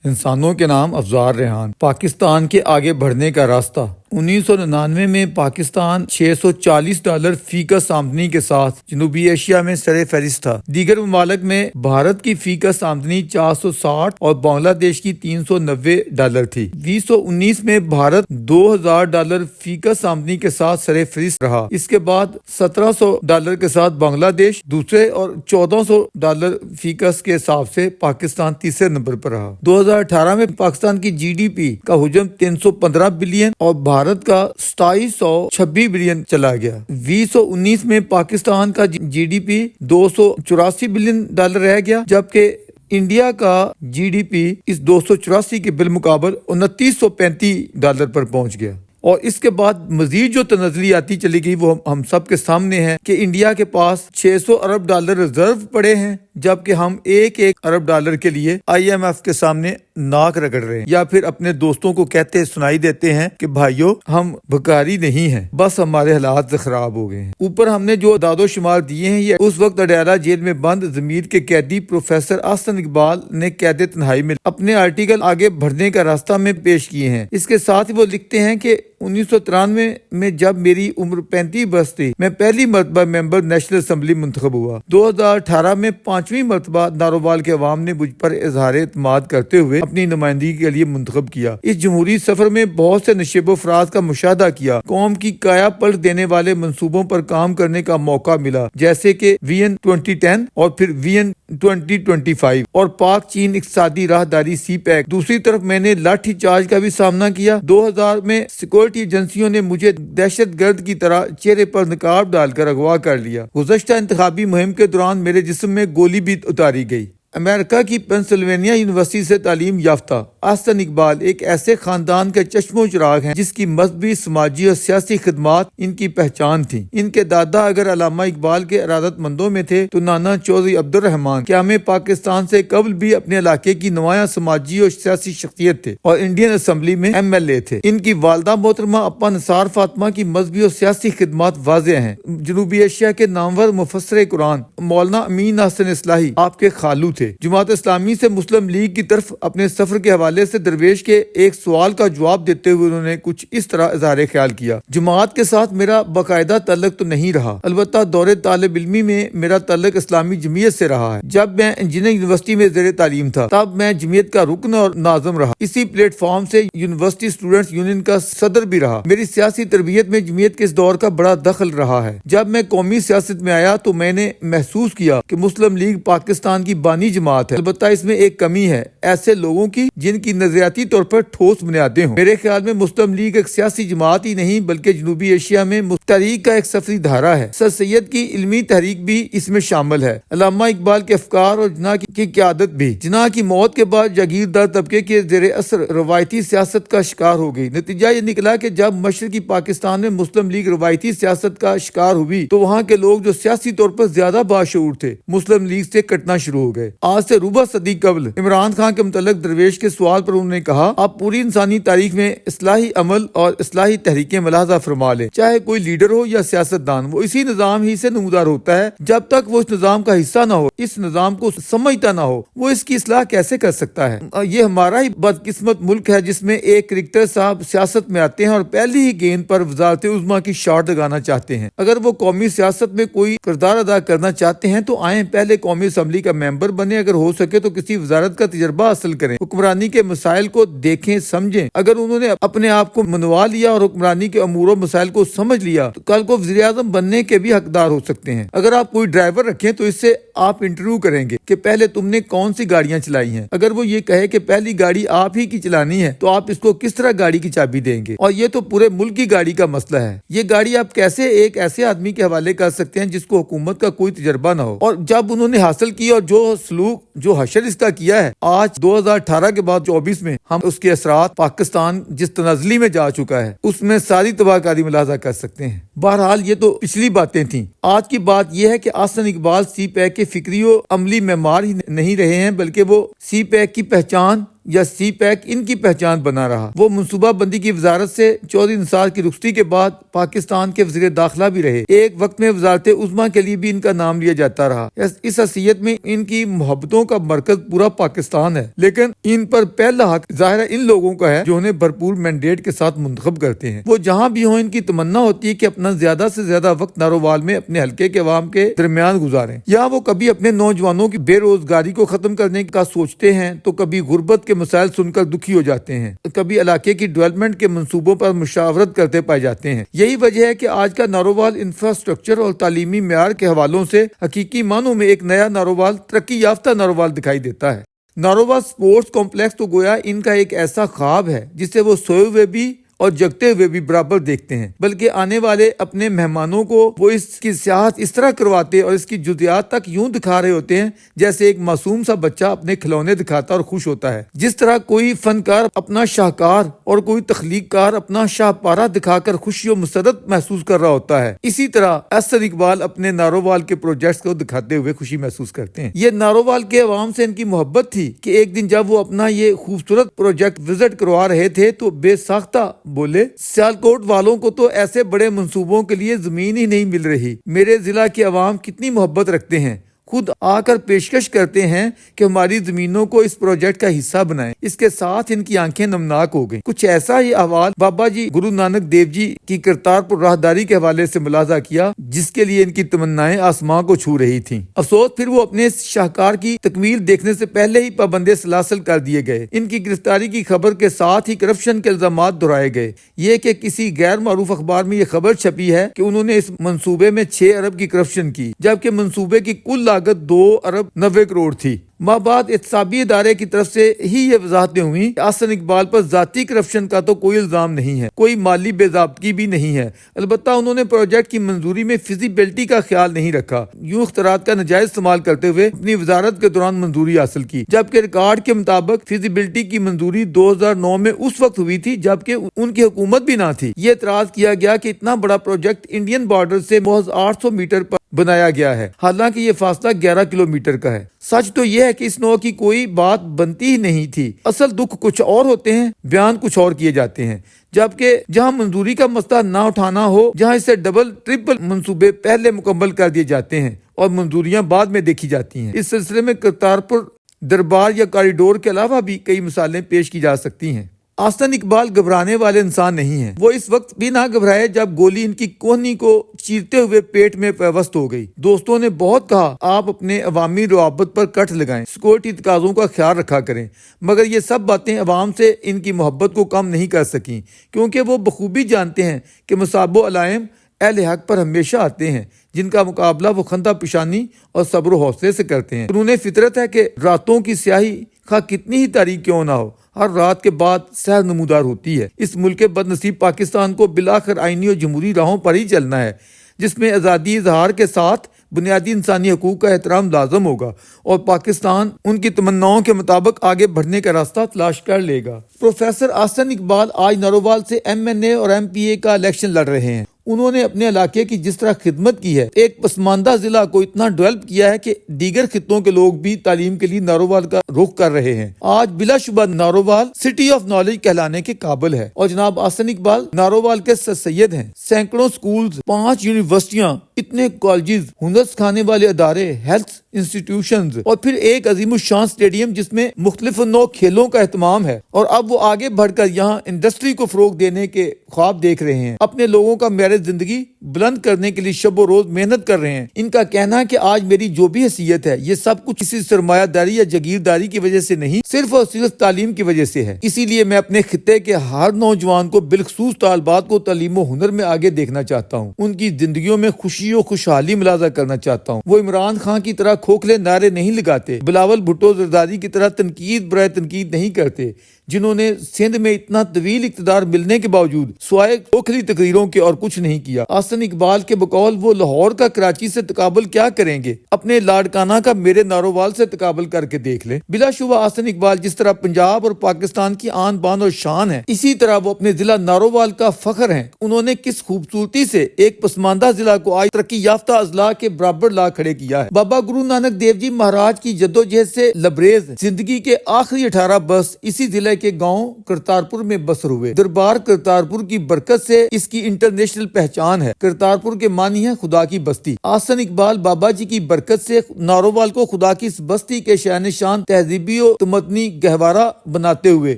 انسانوں کے نام افزار ریحان۔ پاکستان کے آگے بڑھنے کا راستہ۔ 1999 میں پاکستان $640 فی کس آمدنی کے ساتھ جنوبی ایشیا میں سر فہرست تھا۔ دیگر ممالک میں بھارت کی فی کس آمدنی 460 اور بنگلہ دیش کی $390 تھی۔ 2019 میں بھارت $2000 فی کس آمدنی کے ساتھ سر فہرست رہا۔ اس کے بعد $1700 کے ساتھ بنگلہ دیش دوسرے اور $1400 فی کس کے حساب سے پاکستان تیسرے نمبر پر رہا۔ 2018 میں پاکستان کی جی ڈی پی کا حجم 315 بلین اور بھارت کا 2726 بلین چلا گیا۔ 2019 میں پاکستان کا جی ڈی پی $284 بلین رہ گیا، جبکہ انڈیا کا جی ڈی پی اس 284 کے بالمقابل $2935 پر پہنچ گیا۔ اور اس کے بعد مزید جو تنزلی آتی چلی گئی وہ ہم سب کے سامنے ہے کہ انڈیا کے پاس $600 ارب ریزرو پڑے ہیں، جبکہ ہم $1 ارب کے لیے آئی ایم ایف کے سامنے ناک رگڑ رہے ہیں، یا پھر اپنے دوستوں کو کہتے سنائی دیتے ہیں کہ بھائیو ہم بھکاری نہیں ہیں، بس ہمارے حالات خراب ہو گئے ہیں۔ اوپر ہم نے جو اعداد و شمار دیے ہیں یہ اس وقت اڈیالہ جیل میں بند ضمیر کے قیدی پروفیسر احسن اقبال نے قید تنہائی میں اپنے آرٹیکل آگے بڑھنے کا راستہ میں پیش کیے ہیں۔ اس کے ساتھ وہ لکھتے ہیں کہ 1993 میں جب میری عمر 35 برس تھی میں پہلی مرتبہ ممبر نیشنل اسمبلی منتخب ہوا۔ 2018 میں 5ویں مرتبہ نارووال کے عوام نے مجھ پر اظہار اعتماد کرتے ہوئے اپنی نمائندگی کے لیے منتخب کیا۔ اس جمہوری سفر میں بہت سے نشیب و فراز کا مشاہدہ کیا، قوم کی کایا پلٹ دینے والے منصوبوں پر کام کرنے کا موقع ملا، جیسے کہ ویژن 2010 اور پھر ویژن 2025 اور پاک چین اقتصادی راہداری سی پیک۔ دوسری طرف میں نے لاٹھی چارج کا بھی سامنا کیا۔ 2000 میں سیکورٹی ایجنسیوں نے مجھے دہشت گرد کی طرح چہرے پر نقاب ڈال کر اغوا کر لیا۔ گزشتہ انتخابی مہم کے دوران میرے جسم میں گولی بھی اتاری گئی۔ امریکہ کی پینسلوینیا یونیورسٹی سے تعلیم یافتہ احسن اقبال ایک ایسے خاندان کے چشم و چراغ ہیں جس کی مذہبی، سماجی اور سیاسی خدمات ان کی پہچان تھیں۔ ان کے دادا اگر علامہ اقبال کے ارادت مندوں میں تھے تو نانا چودھری عبدالرحمان قیام پاکستان سے قبل بھی اپنے علاقے کی نمایاں سماجی اور سیاسی شخصیت تھے اور انڈین اسمبلی میں ایم ایل اے تھے۔ ان کی والدہ محترمہ اپا نثار فاطمہ کی مذہبی اور سیاسی خدمات واضح ہیں۔ جنوبی ایشیا کے نامور مفسر قرآن مولانا امین احسن اصلاحی آپ کے خالو تھے۔ جماعت اسلامی سے مسلم لیگ کی طرف اپنے سفر کے حوالے سے درویش کے ایک سوال کا جواب دیتے ہوئے انہوں نے کچھ اس طرح اظہار خیال کیا: جماعت کے ساتھ میرا باقاعدہ تعلق تو نہیں رہا، البتہ دور طالب علمی میں میرا تعلق اسلامی جمعیت سے رہا ہے۔ جب میں انجینئرنگ یونیورسٹی میں زیر تعلیم تھا تب میں جمعیت کا رکن اور ناظم رہا، اسی پلیٹ فارم سے یونیورسٹی اسٹوڈنٹس یونین کا صدر بھی رہا۔ میری سیاسی تربیت میں جمعیت کے اس دور کا بڑا دخل رہا ہے۔ جب میں قومی سیاست میں آیا تو میں نے محسوس کیا کہ مسلم لیگ پاکستان کی بانی جماعت ہے، البتہ اس میں ایک کمی ہے، ایسے لوگوں کی جن کی نظریاتی طور پر ٹھوس بنیادیں ہوں۔ میرے خیال میں مسلم لیگ ایک سیاسی جماعت ہی نہیں بلکہ جنوبی ایشیا میں تحریک کا ایک سفری دھارا ہے۔ سر سید کی علمی تحریک بھی اس میں شامل ہے، علامہ اقبال کے افکار اور جناح کی قیادت بھی۔ جناح کی موت کے بعد جاگیردار طبقے کے زیر اثر روایتی سیاست کا شکار ہو گئی۔ نتیجہ یہ نکلا کہ جب مشرقی پاکستان میں مسلم لیگ روایتی سیاست کا شکار ہوئی تو وہاں کے لوگ جو سیاسی طور پر زیادہ باشعور تھے مسلم لیگ سے کٹنا شروع ہو گئے۔ آج سے ربع صدی قبل عمران خان کے متعلق درویش کے سوال پر انہوں نے کہا: آپ پوری انسانی تاریخ میں اصلاحی عمل اور اصلاحی تحریکیں ملاحظہ فرما لیں، چاہے کوئی لیڈر ہو یا سیاستدان، وہ اسی نظام ہی سے نمودار ہوتا ہے۔ جب تک وہ اس نظام کا حصہ نہ ہو، اس نظام کو سمجھتا نہ ہو، وہ اس کی اصلاح کیسے کر سکتا ہے؟ یہ ہمارا ہی بدقسمت ملک ہے جس میں ایک کرکٹر صاحب سیاست میں آتے ہیں اور پہلی ہی گیند پر وزارت عظمیٰ کی شاٹ لگانا چاہتے ہیں۔ اگر وہ قومی سیاست میں کوئی کردار ادا کرنا چاہتے ہیں تو آئیں پہلے قومی اسمبلی کا ممبر بنے، اگر ہو سکے تو کسی وزارت کا تجربہ حاصل کریں، حکمرانی کے مسائل کو دیکھیں سمجھیں۔ اگر انہوں نے اپنے آپ کو منوا لیا اور حکمرانی کے امور و مسائل کو سمجھ لیا تو کل کو وزیر اعظم بننے کے بھی حقدار ہو سکتے ہیں۔ اگر آپ کوئی ڈرائیور رکھیں تو اس سے آپ انٹرویو کریں گے کہ پہلے تم نے کون سی گاڑیاں چلائی ہیں۔ اگر وہ یہ کہے کہ پہلی گاڑی آپ ہی کی چلانی ہے تو آپ اس کو کس طرح گاڑی کی چابی دیں گے؟ اور یہ تو پورے ملک کی گاڑی کا مسئلہ ہے۔ یہ گاڑی آپ کیسے ایک ایسے آدمی کے حوالے کر سکتے ہیں جس کو حکومت کا کوئی تجربہ نہ ہو؟ اور جب انہوں نے حاصل کی اور جو سلوک جو حشر اس کا کیا ہے، آج 2018 کے بعد 24 میں ہم اس کے اثرات پاکستان جس تنزلی میں جا چکا ہے اس میں ساری تباہ کاری ملاحظہ کر سکتے ہیں۔ بہرحال یہ تو پچھلی باتیں تھیں۔ آج کی بات یہ ہے کہ احسن اقبال سی پیک کے فکری و عملی معمار ہی نہیں رہے ہیں بلکہ وہ سی پیک کی پہچان یا سی پیک ان کی پہچان بنا رہا۔ وہ منصوبہ بندی کی وزارت سے چودھری نثار کی رخصتی کے بعد پاکستان کے وزیر داخلہ بھی رہے۔ ایک وقت میں وزارت عظمیٰ کے لیے بھی ان کا نام لیا جاتا رہا۔ اس حیثیت میں ان کی محبتوں کا مرکز پورا پاکستان ہے، لیکن ان پر پہلا حق ظاہر ان لوگوں کا ہے جو انہیں بھرپور مینڈیٹ کے ساتھ منتخب کرتے ہیں۔ وہ جہاں بھی ہوں، ان کی تمنا ہوتی ہے کہ اپنا زیادہ سے زیادہ وقت نارووال میں اپنے حلقے کے عوام کے درمیان گزاریں۔ یہاں وہ کبھی اپنے نوجوانوں کی بے روزگاری کو ختم کرنے کا سوچتے ہیں تو کبھی غربت کے مسائل سن کر دکھی ہو جاتے ہیں، کبھی علاقے کی ڈیولپمنٹ کے منصوبوں پر مشاورت کرتے پائے جاتے ہیں۔ یہی وجہ ہے کہ آج کا نارووال انفراسٹرکچر اور تعلیمی معیار کے حوالوں سے حقیقی معنوں میں ایک نیا نارووال، ترقی یافتہ نارووال دکھائی دیتا ہے۔ نارووال سپورٹس کمپلیکس تو گویا ان کا ایک ایسا خواب ہے جسے وہ سوئے ہوئے بھی اور جگتے ہوئے بھی برابر دیکھتے ہیں، بلکہ آنے والے اپنے مہمانوں کو وہ اس کی سیاحت اس طرح کرواتے اور اس کی جزیات تک یوں دکھا رہے ہوتے ہیں جیسے ایک معصوم سا بچہ اپنے کھلونے دکھاتا اور خوش ہوتا ہے۔ جس طرح کوئی فنکار اپنا شاہکار اور کوئی تخلیق کار اپنا شاہپارہ دکھا کر خوشی و مسرت محسوس کر رہا ہوتا ہے، اسی طرح احسن اقبال اپنے نارووال کے پروجیکٹس کو دکھاتے ہوئے خوشی محسوس کرتے ہیں۔ یہ نارووال کے عوام سے ان کی محبت تھی کہ ایک دن جب وہ اپنا یہ خوبصورت پروجیکٹ وزٹ کروا رہے تھے تو بے ساختہ بولے، سیالکوٹ والوں کو تو ایسے بڑے منصوبوں کے لیے زمین ہی نہیں مل رہی۔ میرے ضلع کے عوام کتنی محبت رکھتے ہیں، خود آ کر پیشکش کرتے ہیں کہ ہماری زمینوں کو اس پروجیکٹ کا حصہ بنائیں۔ اس کے ساتھ ان کی آنکھیں نمناک ہو گئیں۔ کچھ ایسا ہی احوال بابا جی گرو نانک دیو جی کی کرتارپور راہداری کے حوالے سے ملاحظہ کیا، جس کے لیے ان کی تمنائیں آسمان کو چھو رہی تھیں۔ افسوس پھر وہ اپنے اس شاہکار کی تکمیل دیکھنے سے پہلے ہی پابند سلاسل کر دیے گئے۔ ان کی گرفتاری کی خبر کے ساتھ ہی کرپشن کے الزامات دہرائے گئے۔ یہ کہ کسی غیر معروف اخبار میں یہ خبر چھپی ہے کہ انہوں نے اس منصوبے میں 6 ارب کی کرپشن کی، جبکہ منصوبے کی کل لاگت 2 ارب 90 کروڑ تھی۔ مابعد احتسابی ادارے کی طرف سے ہی یہ وضاحتیں ہوئیں کہ احسن اقبال پر ذاتی کرپشن کا تو کوئی الزام نہیں ہے، کوئی مالی بے ضابطگی بھی نہیں ہے، البتہ انہوں نے پروجیکٹ کی منظوری میں فیزیبلٹی کا خیال نہیں رکھا، یوں اختیارات کا ناجائز استعمال کرتے ہوئے اپنی وزارت کے دوران منظوری حاصل کی، جبکہ ریکارڈ کے مطابق فیزیبلٹی کی منظوری 2009 میں اس وقت ہوئی تھی جبکہ ان کی حکومت بھی نہ تھی۔ یہ اعتراض کیا گیا کہ اتنا بڑا پروجیکٹ انڈین بارڈر سے محض 800 میٹر پر بنایا گیا ہے، حالانکہ یہ فاصلہ 11 کلومیٹر کا ہے۔ سچ تو یہ ہے کہ اس نوع کی کوئی بات بنتی ہی نہیں تھی۔ اصل دکھ کچھ اور ہوتے ہیں، بیان کچھ اور کیے جاتے ہیں، جبکہ جہاں منظوری کا مسئلہ نہ اٹھانا ہو، جہاں اسے ڈبل ٹرپل منصوبے پہلے مکمل کر دیے جاتے ہیں اور منظوریاں بعد میں دیکھی جاتی ہیں۔ اس سلسلے میں کرتارپور دربار یا کاریڈور کے علاوہ بھی کئی مثالیں پیش کی جا سکتی ہیں۔ احسن اقبال گھبرانے والے انسان نہیں ہیں۔ وہ اس وقت بھی نہ گھبرائے جب گولی ان کی کوہنی کو چیرتے ہوئے پیٹ میں پیوست ہو گئی۔ دوستوں نے بہت کہا آپ اپنے عوامی روابط پر کٹ لگائیں، سیکورٹی تقاضوں کا خیال رکھا کریں، مگر یہ سب باتیں عوام سے ان کی محبت کو کم نہیں کر سکیں، کیونکہ وہ بخوبی جانتے ہیں کہ مصائب و علائم اہل حق پر ہمیشہ آتے ہیں، جن کا مقابلہ وہ خندہ پیشانی اور صبر و حوصلے سے کرتے ہیں۔ قانون فطرت ہے کہ راتوں کی سیاہی خواہ کتنی ہی تاریک کیوں نہ ہو، ہر رات کے بعد سحر نمودار ہوتی ہے۔ اس ملک کے بد نصیب پاکستان کو بالآخر آئینی اور جمہوری راہوں پر ہی چلنا ہے، جس میں آزادی اظہار کے ساتھ بنیادی انسانی حقوق کا احترام لازم ہوگا اور پاکستان ان کی تمناؤں کے مطابق آگے بڑھنے کا راستہ تلاش کر لے گا۔ پروفیسر احسن اقبال آج نارووال سے MNA اور MPA کا الیکشن لڑ رہے ہیں۔ انہوں نے اپنے علاقے کی جس طرح خدمت کی ہے، ایک پسماندہ ضلع کو اتنا ڈیولپ کیا ہے کہ دیگر خطوں کے لوگ بھی تعلیم کے لیے نارووال کا رخ کر رہے ہیں۔ آج بلا شبہ نارووال سٹی آف نالج کہلانے کے قابل ہے، اور جناب احسن اقبال نارووال کے سر سید ہیں۔ سینکڑوں سکولز، 5 یونیورسٹیاں، اتنے کالجز، ہنر سکھانے والے ادارے، ہیلتھ انسٹیٹیوشنز، اور پھر ایک عظیم الشان اسٹیڈیم جس میں مختلف نوع کھیلوں کا اہتمام ہے، اور اب وہ آگے بڑھ کر یہاں انڈسٹری کو فروغ دینے کے خواب دیکھ رہے ہیں، اپنے لوگوں کا معیار زندگی بلند کرنے کے لیے شب و روز محنت کر رہے ہیں۔ ان کا کہنا ہے کہ آج میری جو بھی حیثیت ہے، یہ سب کچھ کسی سرمایہ داری یا جاگیرداری کی وجہ سے نہیں، صرف اور صرف تعلیم کی وجہ سے ہے۔ اسی لیے میں اپنے خطے کے ہر نوجوان کو، بالخصوص طالبات کو، تعلیم و ہنر میں آگے دیکھنا چاہتا ہوں، ان کی زندگیوں میں خوشی و خوشحالی ملاحظہ کرنا چاہتا ہوں۔ وہ عمران خان کی طرح کھوکھلے نعرے نہیں لگاتے، بلاول بھٹو زرداری کی طرح تنقید برائے تنقید نہیں کرتے، جنہوں نے سندھ میں اتنا طویل اقتدار ملنے کے باوجود سوائے کھوکھلی تقریروں کے اور کچھ نہیں کیا۔ احسن اقبال کے بقول وہ لاہور کا کراچی سے تقابل کیا کریں گے، اپنے لاڑکانہ کا میرے نارووال سے تقابل کر کے دیکھ لیں۔ بلا شبہ احسن اقبال جس طرح پنجاب اور پاکستان کی آن بان اور شان ہے، اسی طرح وہ اپنے ضلع نارووال کا فخر ہیں۔ انہوں نے کس خوبصورتی سے ایک پسماندہ ضلع کو آج ترقی یافتہ اضلاع کے برابر لا کھڑے کیا ہے۔ بابا گرو نانک دیو جی مہاراج کی جدوجہد سے لبریز زندگی کے آخری 18 برس اسی ضلع کے گاؤں کرتارپور میں بسر ہوئے۔ دربار کرتارپور کی برکت سے اس کی انٹرنیشنل پہچان ہے۔ کرتارپور کے معنی ہے خدا کی بستی۔ احسن اقبال بابا جی کی برکت سے نارووال کو خدا کی اس بستی کے شان شان تہذیبی و تمدنی گہوارہ بناتے ہوئے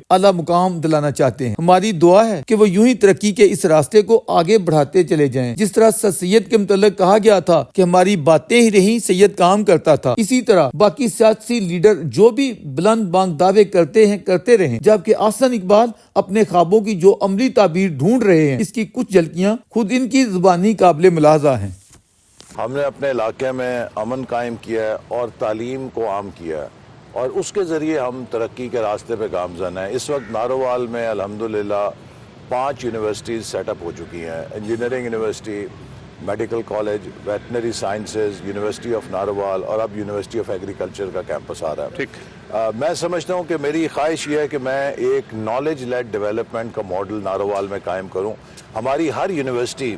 اعلیٰ مقام دلانا چاہتے ہیں۔ ہماری دعا ہے کہ وہ یوں ہی ترقی کے اس راستے کو آگے بڑھاتے چلے جائیں۔ جس طرح سید کے متعلق کہا گیا تھا کہ ہماری باتیں ہی رہیں، سید کام کرتا تھا، اسی طرح باقی سیاسی لیڈر جو بھی بلند بانگ دعوے کرتے ہیں کرتے رہیں، جبکہ احسن اقبال اپنے خوابوں کی جو عملی تعبیر ڈھونڈ رہے ہیں، اس کی کچھ جھلکیاں خود ان کی زبانی قابل ملاحظہ ہیں۔ ہم نے اپنے علاقے میں امن قائم کیا ہے اور تعلیم کو عام کیا ہے، اور اس کے ذریعے ہم ترقی کے راستے پہ گامزن ہیں۔ اس وقت نارووال میں الحمدللہ 5 یونیورسٹیز سیٹ اپ ہو چکی ہیں۔ Engineering university, medical college, veterinary sciences, university of Narowal, اور اب یونیورسٹی آف ایگریکلچر کا کیمپس آ رہا ہے۔ میں سمجھتا ہوں کہ میری خواہش یہ ہے کہ میں ایک نالج لیڈ ڈیولپمنٹ کا ماڈل نارووال میں قائم کروں۔ ہماری ہر یونیورسٹی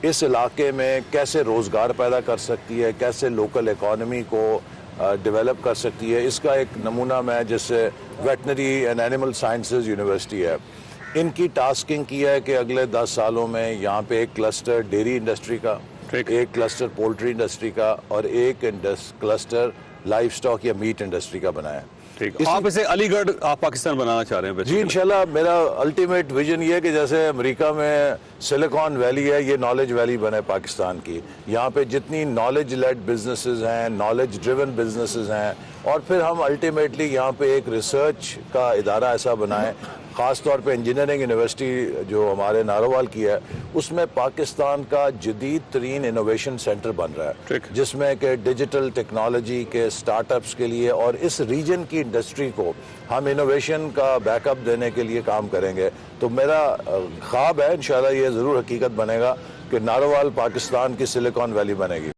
اس علاقے میں کیسے روزگار پیدا کر سکتی ہے، کیسے لوکل اکانومی کو ڈیولپ کر سکتی ہے، اس کا ایک نمونہ میں جیسے veterinary and animal sciences university ہے۔ ان کی ٹاسکنگ کی ہے کہ اگلے 10 سالوں میں یہاں پہ ایک کلسٹر ڈیری انڈسٹری کا، ایک کلسٹر پولٹری انڈسٹری کا، اور ایک کلسٹر لائف سٹاک یا میٹ انڈسٹری کا بنایا۔ آپ اسے علی گڑھ آپ پاکستان بنانا چاہ رہے ہیں؟ جی انشاءاللہ میرا الٹیمیٹ ویژن یہ ہے کہ جیسے امریکہ میں سلیکان ویلی ہے، یہ نالج ویلی بنے پاکستان کی۔ یہاں پہ جتنی نالج لیڈ بزنسز ہیں، نالج ڈریون بزنسز ہیں، اور پھر ہم الٹیمیٹلی یہاں پہ ایک ریسرچ کا ادارہ ایسا بنائیں، خاص طور پہ انجینئرنگ یونیورسٹی جو ہمارے نارووال کی ہے، اس میں پاکستان کا جدید ترین انوویشن سینٹر بن رہا ہے، جس میں کہ ڈیجیٹل ٹیکنالوجی کے سٹارٹ اپس کے لیے اور اس ریجن کی انڈسٹری کو ہم انوویشن کا بیک اپ دینے کے لیے کام کریں گے۔ تو میرا خواب ہے، انشاءاللہ یہ ضرور حقیقت بنے گا کہ نارووال پاکستان کی سلیکان ویلی بنے گی۔